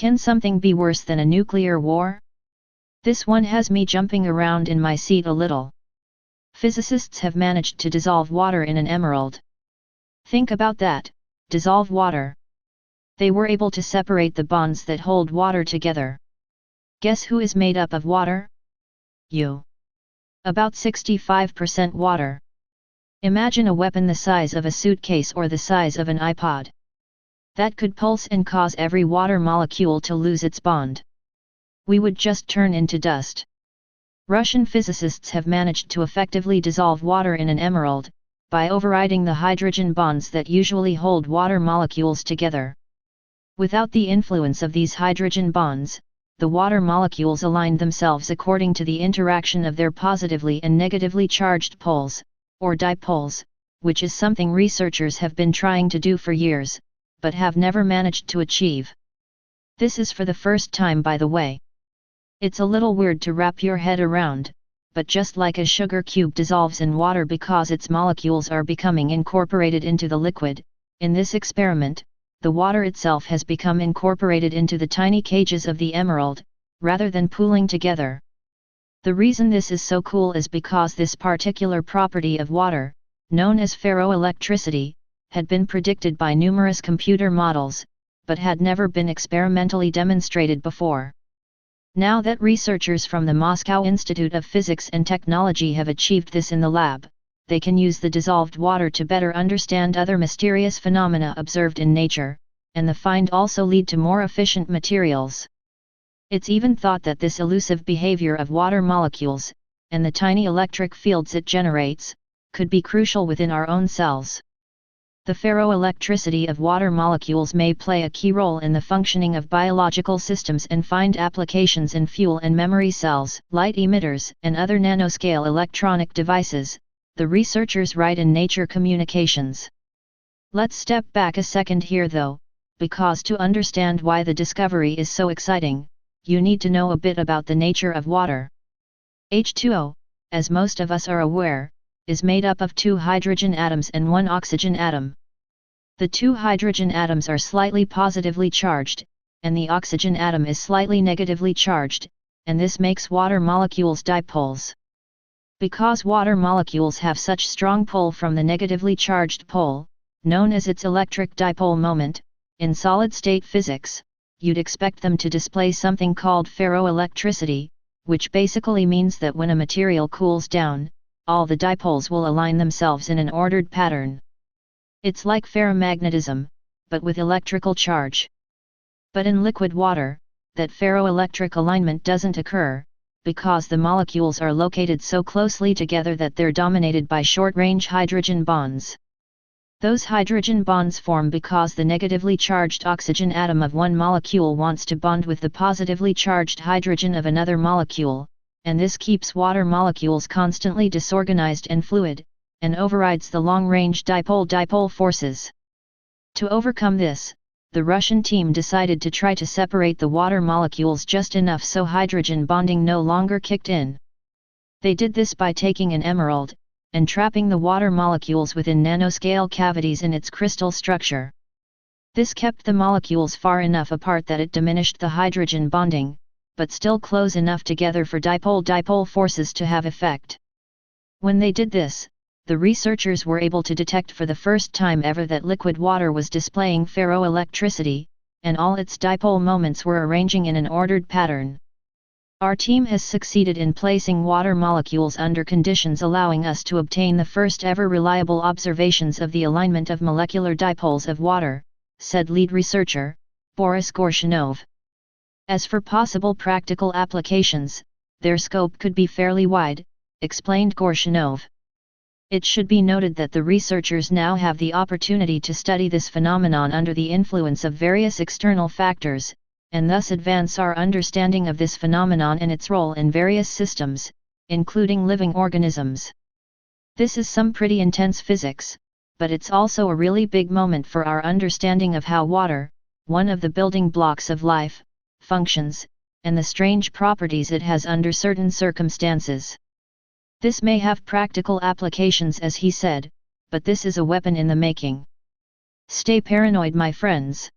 Can something be worse than a nuclear war? This one has me jumping around in my seat a little. Physicists have managed to dissolve water in an emerald. Think about that, dissolve water. They were able to separate the bonds that hold water together. Guess who is made up of water? You. About 65% water. Imagine a weapon the size of a suitcase or the size of an iPod. That could pulse and cause every water molecule to lose its bond. We would just turn into dust. Russian physicists have managed to effectively dissolve water in an emerald, by overriding the hydrogen bonds that usually hold water molecules together. Without the influence of these hydrogen bonds, the water molecules aligned themselves according to the interaction of their positively and negatively charged poles, or dipoles, which is something researchers have been trying to do for years, but have never managed to achieve. This is for the first time, by the way. It's a little weird to wrap your head around, but just like a sugar cube dissolves in water because its molecules are becoming incorporated into the liquid, in this experiment, the water itself has become incorporated into the tiny cages of the emerald, rather than pooling together. The reason this is so cool is because this particular property of water, known as ferroelectricity, had been predicted by numerous computer models, but had never been experimentally demonstrated before. Now that researchers from the Moscow Institute of Physics and Technology have achieved this in the lab, they can use the dissolved water to better understand other mysterious phenomena observed in nature, and the find also lead to more efficient materials. It's even thought that this elusive behavior of water molecules, and the tiny electric fields it generates, could be crucial within our own cells. The ferroelectricity of water molecules may play a key role in the functioning of biological systems and find applications in fuel and memory cells, light emitters, and other nanoscale electronic devices, the researchers write in Nature Communications. Let's step back a second here though, because to understand why the discovery is so exciting, you need to know a bit about the nature of water. H2O, as most of us are aware, is made up of 2 hydrogen atoms and 1 oxygen atom. The 2 hydrogen atoms are slightly positively charged, and the oxygen atom is slightly negatively charged, and this makes water molecules dipoles. Because water molecules have such strong pull from the negatively charged pole, known as its electric dipole moment, in solid-state physics, you'd expect them to display something called ferroelectricity, which basically means that when a material cools down, all the dipoles will align themselves in an ordered pattern. It's like ferromagnetism, but with electrical charge. But in liquid water, that ferroelectric alignment doesn't occur, because the molecules are located so closely together that they're dominated by short-range hydrogen bonds. Those hydrogen bonds form because the negatively charged oxygen atom of one molecule wants to bond with the positively charged hydrogen of another molecule, and this keeps water molecules constantly disorganized and fluid, and overrides the long-range dipole-dipole forces. To overcome this, the Russian team decided to try to separate the water molecules just enough so hydrogen bonding no longer kicked in. They did this by taking an emerald, and trapping the water molecules within nanoscale cavities in its crystal structure. This kept the molecules far enough apart that it diminished the hydrogen bonding, but still close enough together for dipole-dipole forces to have effect. When they did this, the researchers were able to detect for the first time ever that liquid water was displaying ferroelectricity, and all its dipole moments were arranging in an ordered pattern. Our team has succeeded in placing water molecules under conditions allowing us to obtain the first ever reliable observations of the alignment of molecular dipoles of water, said lead researcher, Boris Gorshinov. As for possible practical applications, their scope could be fairly wide, explained Gorshinov. It should be noted that the researchers now have the opportunity to study this phenomenon under the influence of various external factors, and thus advance our understanding of this phenomenon and its role in various systems, including living organisms. This is some pretty intense physics, but it's also a really big moment for our understanding of how water, one of the building blocks of life, functions, and the strange properties it has under certain circumstances. This may have practical applications, as he said, but this is a weapon in the making. Stay paranoid, my friends.